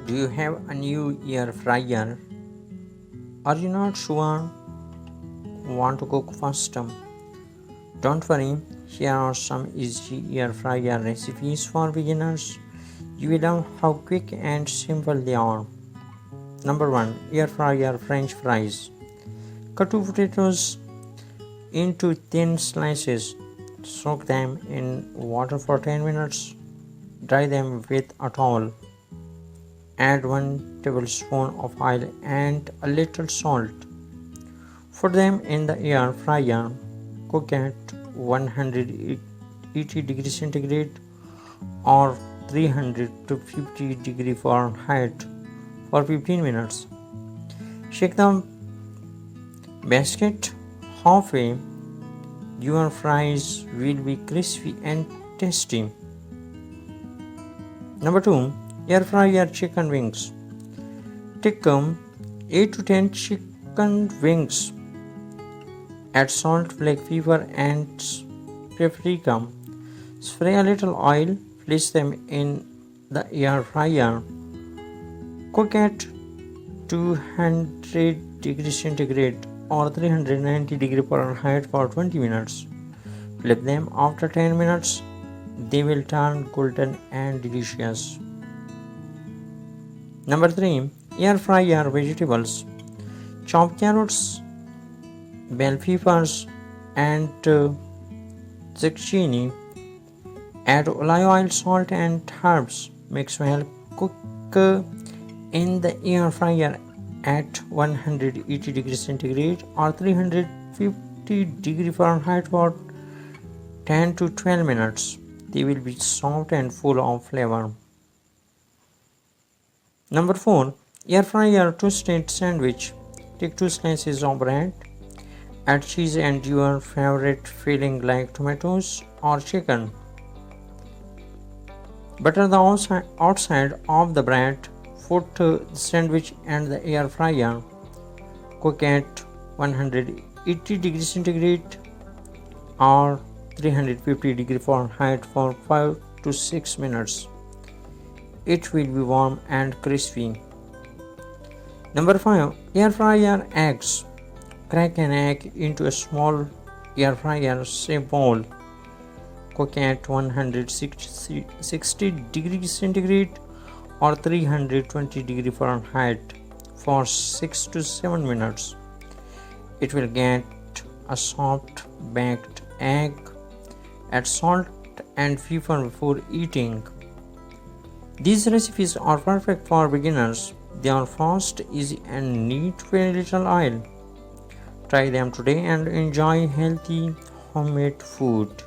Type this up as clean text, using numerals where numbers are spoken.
Do you have a new air fryer? Are you not sure? Want to cook faster? Don't worry, here are some easy air fryer recipes for beginners. You will love how quick and simple they are. Number 1. Air fryer French fries. Cut two potatoes into thin slices. Soak them in water for 10 minutes. Dry them with a towel. Add 1 tablespoon of oil and a little salt. Put them in the air fryer. Cook at 180 degrees centigrade or 300 to 50 degree Fahrenheit for 15 minutes. Shake the basket halfway. Your fries will be crispy and tasty. Number 2. Air fryer chicken wings. Take 8 to 10 chicken wings. Add salt, black pepper and paprika. Spray a little oil. Place them in the air fryer. Cook at 200 degrees centigrade or 390 degrees Fahrenheit for 20 minutes. Flip them after 10 minutes. They will turn golden and delicious. Number 3. Air fryer vegetables. Chop carrots, bell peppers and zucchini. Add olive oil, salt and herbs. Mix well. Cook in the air fryer at 180 degrees centigrade or 350 degrees Fahrenheit for 10 to 12 minutes. They will be soft and full of flavor. Number 4. Air fryer toasted sandwich. Take 2 slices of bread. Add cheese and your favorite filling like tomatoes or chicken. Butter the outside of the bread. Put the sandwich in the air fryer. Cook at 180 degrees centigrade or 350 degrees Fahrenheit for 5 to 6 minutes. It will be warm and crispy. Number 5. Air fryer eggs. Crack an egg into a small air fryer shape bowl. Cook at 160 degrees centigrade or 320 degrees Fahrenheit for 6 to 7 minutes. It will get a soft baked egg. Add salt and pepper before eating. These recipes are perfect for beginners. They are fast, easy and need very little oil. Try them today and enjoy healthy homemade food.